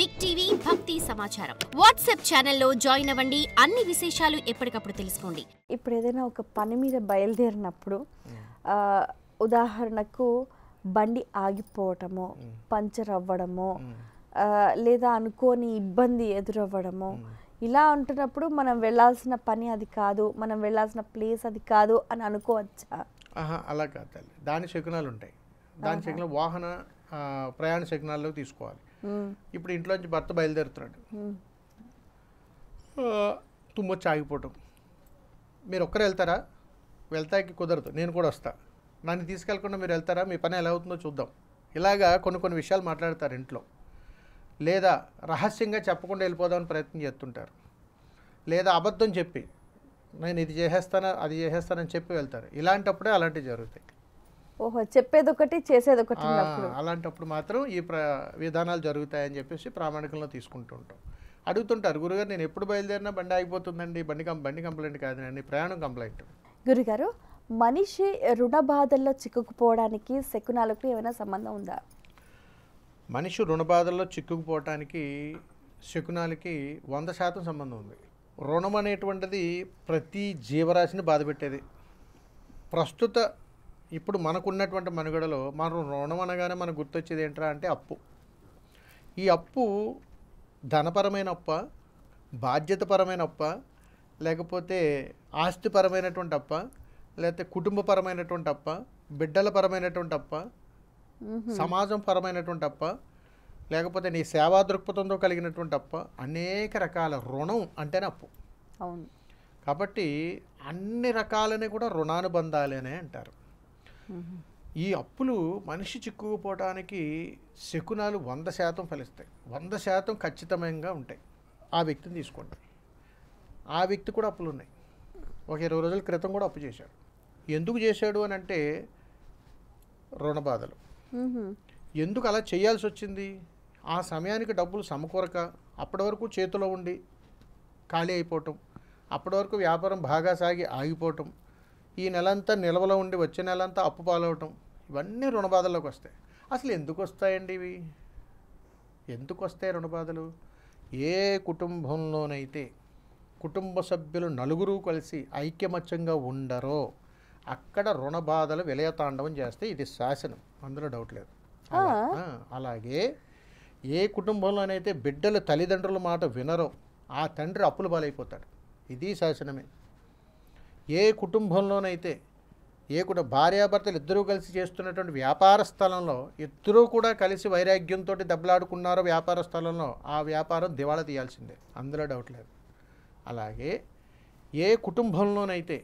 Big TV భక్తి సమాచారం WhatsApp ఛానల్లో జాయిన్ అవ్వండి. అన్ని విశేషాలు ఎప్పటికప్పుడు తెలుసుకోండి. ఇప్పుడు ఏదైనా ఒక పని మీద బయలుదేరినప్పుడు ఉదాహరణకు బండి ఆగిపోవటము, పంచర్ అవ్వడము, లేదా అనుకోని ఇబ్బంది ఎదురవ్వడము, ఇలా ఉంటున్నప్పుడు మనం వెళ్ళాల్సిన పని అది కాదు, మనం వెళ్ళాల్సిన ప్లేస్ అది కాదు అని అనుకోవచ్చా? అలా కాదు తల్లి. దాని శకునాలు ఉంటాయి. దాని శకునాలు వాహన ప్రయాణ శకునాల్లో తీసుకోవాలి. ఇప్పుడు ఇంట్లోంచి భర్త బయలుదేరుతున్నాడు, తుమ్మొచ్చి ఆగిపోవటం. మీరు ఒక్కరు వెళ్తారా? వెళ్తాకి కుదరదు, నేను కూడా వస్తా. నన్ను తీసుకెళ్లకుండా మీరు వెళ్తారా? మీ పని ఎలా అవుతుందో చూద్దాం. ఇలాగా కొన్ని విషయాలు మాట్లాడతారు ఇంట్లో. లేదా రహస్యంగా చెప్పకుండా వెళ్ళిపోదామని ప్రయత్నం చేస్తుంటారు. లేదా అబద్ధం చెప్పి నేను ఇది చేసేస్తాను అది చేసేస్తానని చెప్పి వెళ్తారు. ఇలాంటప్పుడే అలాంటివి జరుగుతాయి. ఓహో, చెప్పేది ఒకటి చేసేది ఒకటి. అలాంటప్పుడు మాత్రం ఈ విధానాలు జరుగుతాయని చెప్పేసి ప్రామాణికంలో తీసుకుంటూ ఉంటాం. అడుగుతుంటారు, గురుగారు నేను ఎప్పుడు బయలుదేరినా బండి ఆగిపోతుందండి, బండి కంప్లైంట్ కాదండి, ప్రయాణం కంప్లైంట్. గురుగారు, మనిషి రుణ బాధల్లో చిక్కుకుపోవడానికి శకునాలకు ఏమైనా సంబంధం ఉందా? మనిషి రుణ బాధల్లో చిక్కుకుపోవటానికి శకునాలకి 100% సంబంధం ఉంది. రుణం అనేటువంటిది ప్రతి జీవరాశిని బాధ పెట్టేది. ప్రస్తుత ఇప్పుడు మనకున్నటువంటి మనుగడలో మనం రుణం అనగానే మనకు గుర్తొచ్చేది ఏంట్రా అంటే అప్పు. ఈ అప్పు ధనపరమైన అప్ప, బాధ్యతపరమైన అప్ప, లేకపోతే ఆస్తిపరమైనటువంటి అప్ప, లేకపోతే కుటుంబపరమైనటువంటి అప్ప, బిడ్డల పరమైనటువంటి అప్ప, సమాజం పరమైనటువంటి అప్ప, లేకపోతే నీ సేవా దృక్పథంతో కలిగినటువంటి అప్ప, అనేక రకాల రుణం అంటేనే అప్పు. అవును. కాబట్టి అన్ని రకాలని కూడా రుణానుబంధాలనే అంటారు. ఈ అప్పులు మనిషి చిక్కుకుపోవటానికి శకునాలు 100% ఫలిస్తాయి. 100% ఖచ్చితంగా ఉంటాయి. ఆ వ్యక్తిని తీసుకోండి. ఆ వ్యక్తి కూడా అప్పులు ఉన్నాయి. ఒక 20 రోజుల క్రితం కూడా అప్పు చేశాడు. ఎందుకు చేశాడు అని అంటే రుణ బాధలు. ఎందుకు అలా చేయాల్సి వచ్చింది? ఆ సమయానికి డబ్బులు సమకూరక, అప్పటి వరకు చేతిలో ఉండి ఖాళీ అయిపోవటం, అప్పటి వరకు వ్యాపారం బాగా సాగి ఆగిపోవటం, ఈ నెలంతా నిల్వలో ఉండి వచ్చే నెలంతా అప్పు పాలవటం, ఇవన్నీ రుణబాధల్లోకి వస్తాయి. అసలు ఎందుకు వస్తాయండి ఇవి? ఎందుకు వస్తాయి రుణబాధలు? ఏ కుటుంబంలోనైతే కుటుంబ సభ్యులు నలుగురు కలిసి ఐక్యమత్యంగా ఉండరో అక్కడ రుణ బాధలు విలయతాండవం చేస్తే ఇది శాసనం, అందులో డౌట్ లేదు. అలాగే ఏ కుటుంబంలోనైతే బిడ్డలు తల్లిదండ్రుల మాట వినరో ఆ తండ్రి అప్పుల పాలైపోతాడు, ఇది శాసనమే. ఏ కుటుంబంలోనైతే భార్యాభర్తలు ఇద్దరూ కలిసి చేస్తున్నటువంటి వ్యాపార స్థలంలో ఇద్దరూ కూడా కలిసి వైరాగ్యంతో దెబ్బలాడుకున్నారో వ్యాపార స్థలంలో ఆ వ్యాపారం దివాళా తీయాల్సిందే, అందులో డౌట్ లేదు. అలాగే ఏ కుటుంబంలోనైతే,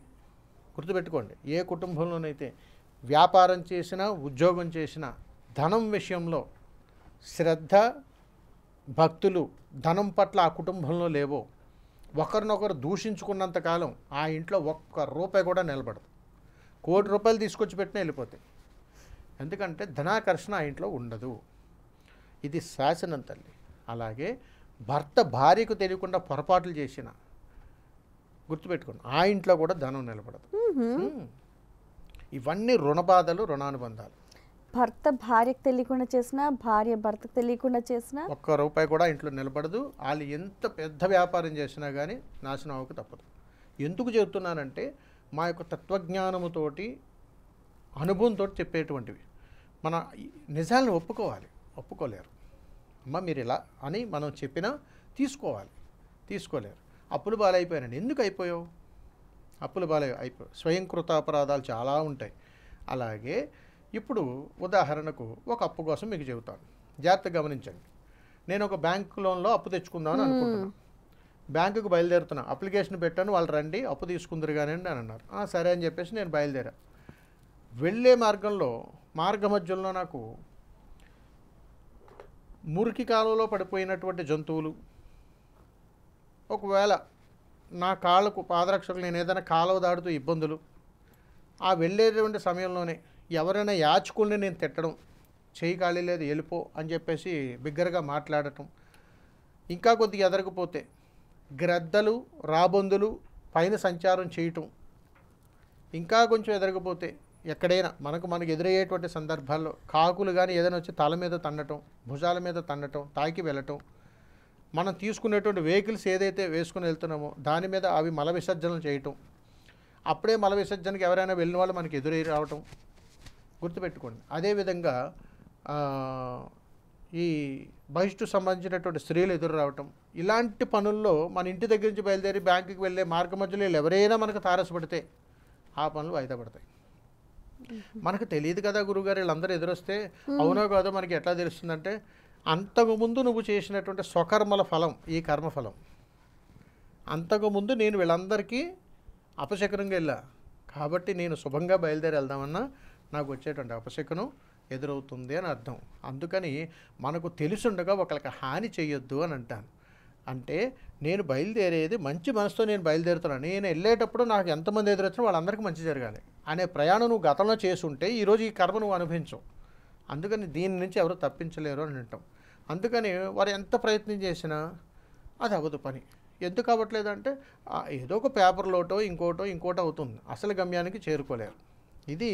గుర్తుపెట్టుకోండి, ఏ కుటుంబంలోనైతే వ్యాపారం చేసినా ఉద్యోగం చేసినా ధనం విషయంలో శ్రద్ధ భక్తులు ధనం పట్ల ఆ కుటుంబంలో లేవో, ఒకరినొకరు దూషించుకున్నంతకాలం ఆ ఇంట్లో ఒక్క రూపాయి కూడా నిలబడదు. 1 కోటి రూపాయలు తీసుకొచ్చి పెట్టినా వెళ్ళిపోతాయి. ఎందుకంటే ధనాకర్షణ ఆ ఇంట్లో ఉండదు, ఇది శాసనం తల్లి. అలాగే భర్త భార్యకు తెలియకుండా పొరపాట్లు చేసిన, గుర్తుపెట్టుకోండి, ఆ ఇంట్లో కూడా ధనం నిలబడదు. ఇవన్నీ రుణబాధలు, రుణానుబంధాలు. భర్త భార్యకు తెలియకుండా చేసినా, భార్య భర్తకు తెలియకుండా చేసినా ఒక్క రూపాయి కూడా ఇంట్లో నిలబడదు. వాళ్ళు ఎంత పెద్ద వ్యాపారం చేసినా కానీ నాశనం అవ్వక తప్పదు. ఎందుకు చెబుతున్నానంటే మా యొక్క తత్వజ్ఞానముతోటి అనుభవంతో చెప్పేటువంటివి. మన నిజాలను ఒప్పుకోలేరు. అమ్మ మీరు ఇలా అని మనం చెప్పినా తీసుకోలేరు. అప్పులు బాలైపోయానండి. ఎందుకు అయిపోయావు? అప్పులు అయిపోయావు. స్వయంకృత అపరాధాలు చాలా ఉంటాయి. అలాగే ఇప్పుడు ఉదాహరణకు ఒక అప్పు కోసం మీకు చెబుతాను, జాగ్రత్తగా గమనించండి. నేను ఒక బ్యాంక్ లోన్లో అప్పు తెచ్చుకుందామని అనుకుంటున్నాను. బ్యాంకుకు బయలుదేరుతున్నా, అప్లికేషన్ పెట్టాను, వాళ్ళు రండి అప్పు తీసుకుందరు కానీ అని అన్నారు. సరే అని చెప్పేసి నేను బయలుదేరా. వెళ్ళే మార్గ మధ్యలో నాకు మురికి కాలువలో పడిపోయినటువంటి జంతువులు, ఒకవేళ నా కాళ్ళకు పాదరక్షకులు నేను ఏదైనా కాలువ దాడుతూ ఇబ్బందులు, ఆ వెళ్ళేటువంటి సమయంలోనే ఎవరైనా యాచకుల్ని నేను తిట్టడం, చేయి ఖాళీ లేదు వెళ్ళిపో అని చెప్పేసి బిగ్గరగా మాట్లాడటం, ఇంకా కొద్దిగా ఎదరకపోతే గ్రద్దలు రాబొందులు పైన సంచారం చేయటం, ఇంకా కొంచెం ఎదరకపోతే ఎక్కడైనా మనకు ఎదురయ్యేటువంటి సందర్భాల్లో కాకులు కానీ ఏదైనా వచ్చి తల మీద తన్నటం, భుజాల మీద తన్నటం, తాకి వెళ్ళటం, మనం తీసుకునేటువంటి వెహికల్స్ ఏదైతే వేసుకుని వెళ్తున్నామో దాని మీద అవి మల విసర్జనలు చేయటం, అప్పుడే మల విసర్జనకి ఎవరైనా వెళ్ళిన వాళ్ళు మనకి ఎదురై రావటం గుర్తుపెట్టుకోండి. అదేవిధంగా ఈ బహిష్టు సంబంధించినటువంటి స్త్రీలు ఎదురు రావటం, ఇలాంటి పనుల్లో మన ఇంటి దగ్గర నుంచి బయలుదేరి బ్యాంకుకి వెళ్ళే మార్గ మధ్యలో ఎవరైనా మనకు తారసపడితే ఆ పనులు వాయిదా పడతాయి. మనకు తెలియదు కదా గురుగారు, వీళ్ళందరూ ఎదురొస్తే అవునో కాదో మనకి ఎట్లా తెలుస్తుందంటే, అంతకుముందు నువ్వు చేసినటువంటి స్వకర్మల ఫలం ఈ కర్మఫలం. అంతకుముందు నేను వీళ్ళందరికీ అపశకునంగా వెళ్ళా కాబట్టి నేను శుభంగా బయలుదేరి వెళ్దామన్నా నాకు వచ్చేటువంటి అపశకునం ఎదురవుతుంది అని అర్థం. అందుకని మనకు తెలుసుండగా ఒకరికి హాని చేయొద్దు అని అంటాను. అంటే నేను బయలుదేరేది మంచి మనసుతో నేను బయలుదేరుతున్నాను, నేను వెళ్ళేటప్పుడు నాకు ఎంతమంది ఎదురొచ్చినా వాళ్ళందరికీ మంచి జరగాలి అనే ప్రయాణం నువ్వు గతంలో చేసుంటే ఈరోజు ఈ కర్మ నువ్వు అనుభవించవు. అందుకని దీని నుంచి ఎవరు తప్పించలేరు అని అంటాం. అందుకని వారు ఎంత ప్రయత్నం చేసినా అది అవ్వదు పని. ఎందుకు అవ్వట్లేదంటే ఏదో ఒక పేపర్లోటో ఇంకోటో అవుతుంది, అసలు గమ్యానికి చేరుకోలేరు. ఇది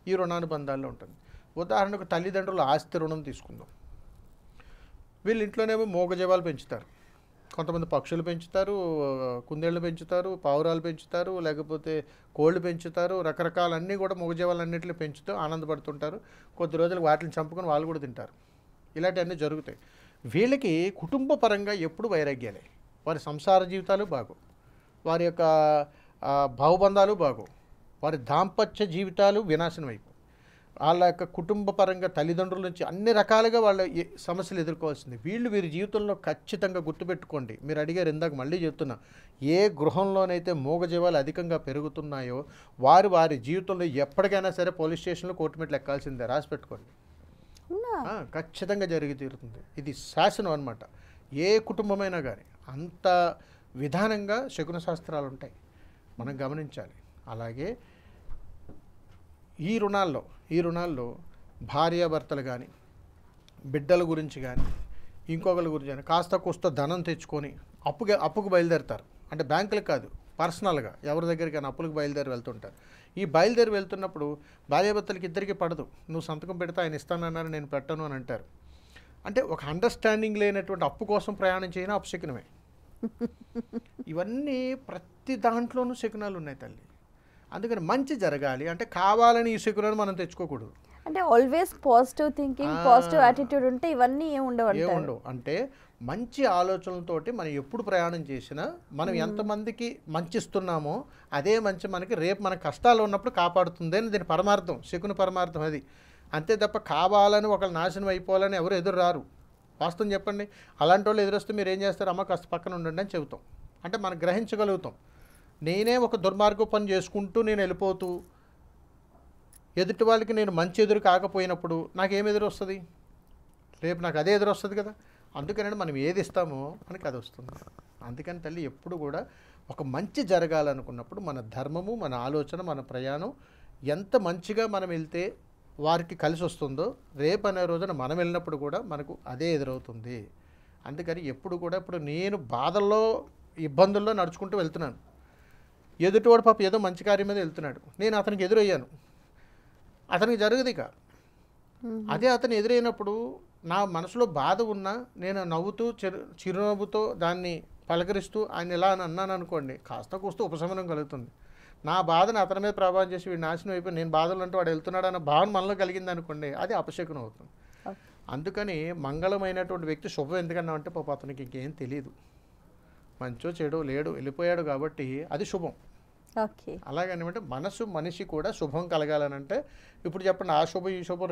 ఈ రుణానుబంధాల్లో ఉంటుంది. ఉదాహరణకు తల్లిదండ్రులు ఆస్తి రుణం తీసుకుందాం. వీళ్ళ ఇంట్లోనేమో మూగజీవాలు పెంచుతారు, కొంతమంది పక్షులు పెంచుతారు, కుందేళ్ళు పెంచుతారు, పావురాలు పెంచుతారు, లేకపోతే కోళ్ళు పెంచుతారు, రకరకాలన్నీ కూడా మూగజీవాలన్నింటినీ పెంచుతూ ఆనందపడుతుంటారు. కొద్ది రోజులు వాటిని చంపుకొని వాళ్ళు కూడా తింటారు. ఇలాంటివన్నీ జరుగుతాయి. వీళ్ళకి కుటుంబ పరంగా ఎప్పుడు వైరాగ్యాలే, వారి సంసార జీవితాలు బాగోవు, వారి యొక్క భావబంధాలు బాగోవు, వారి దాంపత్య జీవితాలు వినాశనం అయిపోయి, వాళ్ళ యొక్క కుటుంబ పరంగా తల్లిదండ్రుల నుంచి అన్ని రకాలుగా వాళ్ళ సమస్యలు ఎదుర్కోవాల్సింది. వీరి జీవితంలో ఖచ్చితంగా గుర్తుపెట్టుకోండి. మీరు అడిగారు ఇందాక, మళ్ళీ చెప్తున్నా, ఏ గృహంలోనైతే మూగజీవాలు అధికంగా పెరుగుతున్నాయో వారి జీవితంలో ఎప్పటికైనా సరే పోలీస్ స్టేషన్లో కోర్టు మెట్లు ఎక్కాల్సిందే. రాసి పెట్టుకోండి, ఖచ్చితంగా జరిగి తీరుతుంది. ఇది శాసనం అన్నమాట. ఏ కుటుంబమైనా కానీ అంత విధానంగా శకున శాస్త్రాలు ఉంటాయి, మనం గమనించాలి. అలాగే ఈ రుణాల్లో భార్యాభర్తలు కానీ, బిడ్డల గురించి కానీ, ఇంకొకరి గురించి కానీ కాస్త కూస్త ధనం తెచ్చుకొని అప్పుకు బయలుదేరుతారు. అంటే బ్యాంకులకు కాదు, పర్సనల్గా ఎవరి దగ్గరికైనా అప్పులకు బయలుదేరి వెళ్తుంటారు. ఈ బయలుదేరి వెళ్తున్నప్పుడు భార్యాభర్తలకి ఇద్దరికీ పడదు. నువ్వు సంతకం పెడితే ఆయన ఇస్తానన్నారు, నేను పెట్టను అని అంటారు. అంటే ఒక అండర్స్టాండింగ్ లేనటువంటి అప్పు కోసం ప్రయాణం చేయడం అపశకునమే. ఇవన్నీ ప్రతి దాంట్లోనూ శకునాలు ఉన్నాయి తల్లి. అందుకని మంచి జరగాలి అంటే కావాలని ఈ శకునాన్ని మనం తెచ్చుకోకూడదు. అంటే always positive thinking, positive attitude ఉంటే ఇవన్నీ ఏముండవు. అంటే మంచి ఆలోచనలతోటి మనం ఎప్పుడు ప్రయాణం చేసినా మనం ఎంతమందికి మంచిస్తున్నామో అదే మంచి మనకి రేపు మన కష్టాలు ఉన్నప్పుడు కాపాడుతుంది అని దీని పరమార్థం, శకున పరమార్థం అది. అంతే తప్ప కావాలని ఒకళ్ళు నాశనం అయిపోవాలని ఎవరు ఎదురు రారు. వాస్తవం చెప్పండి, అలాంటి వాళ్ళు ఎదురొస్తే మీరు ఏం చేస్తారు, అమ్మ కాస్త పక్కన ఉండండి అని చెబుతాం. అంటే మనం గ్రహించగలుగుతాం. నేనే ఒక దుర్మార్గ పని చేసుకుంటూ నేను వెళ్ళిపోతూ ఎదుటి వాళ్ళకి నేను మంచి ఎదురు కాకపోయినప్పుడు నాకేం ఎదురు వస్తుంది, రేపు నాకు అదే ఎదురు వస్తుంది కదా. అందుకని మనం ఏది ఇస్తామో మనకి అది వస్తుంది. అందుకని తల్లి ఎప్పుడు కూడా ఒక మంచి జరగాలనుకున్నప్పుడు మన ధర్మము, మన ఆలోచన, మన ప్రయాణం ఎంత మంచిగా మనం వెళ్తే వారికి కలిసి వస్తుందో రేపు అనే రోజున మనం వెళ్ళినప్పుడు కూడా మనకు అదే ఎదురవుతుంది. అందుకని ఎప్పుడు కూడా ఇప్పుడు నేను బాధల్లో ఇబ్బందుల్లో నడుచుకుంటూ వెళ్తున్నాను, ఎదుటివాడు పాప ఏదో మంచి కార్యం మీద వెళ్తున్నాడు, నేను అతనికి ఎదురయ్యాను, అతనికి జరగదు. ఇక అదే అతను ఎదురైనప్పుడు నా మనసులో బాధ ఉన్నా నేను నవ్వుతూ చిరునవ్వుతో దాన్ని పలకరిస్తూ ఆయన ఇలా అని అన్నాను అనుకోండి, కాస్త కూస్తూ ఉపశమనం కలుగుతుంది. నా బాధను అతని మీద ప్రభావం చేసి వీడు నాశనం అయిపోయి నేను బాధలు అంటూ వాడు వెళ్తున్నాడు అన్న భావన మనలో కలిగింది అనుకోండి, అది అపశకునం అవుతుంది. అందుకని మంగళమైనటువంటి వ్యక్తి శుభం ఎందుకన్నా అంటే పాప అతనికి ఇంకేం తెలియదు, మంచో చెడో లేడు, వెళ్ళిపోయాడు కాబట్టి అది శుభం. అలాగనమాట మనిషి కూడా శుభం కలగాలనంటే ఇప్పుడు చెప్పండి, ఆ శుభం ఈ శుభం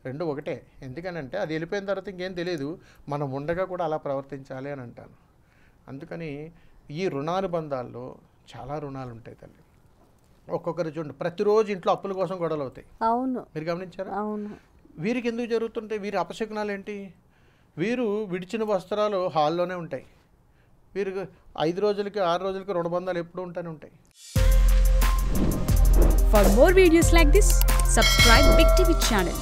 రెండు ఒకటే. ఎందుకనంటే అది వెళ్ళిపోయిన తర్వాత ఇంకేం తెలియదు, మనం ఉండగా కూడా అలా ప్రవర్తించాలి అని అంటాను. అందుకని ఈ రుణానుబంధాల్లో చాలా రుణాలు ఉంటాయి తల్లి. ఒక్కొక్కరు చూడండి, ప్రతిరోజు ఇంట్లో అప్పుల కోసం గొడవలు అవుతాయి. అవును, మీరు గమనించారా? అవును. వీరికి ఎందుకు జరుగుతుంటాయి? వీరి అపశకునాలు ఏంటి? వీరు విడిచిన వస్త్రాలు హాల్లోనే ఉంటాయి. వీరికి 5 రోజులకి 6 రోజులకి రుణబంధాలు ఎప్పుడు ఉంటానే ఉంటాయి. For more videos like this, subscribe Big TV channel.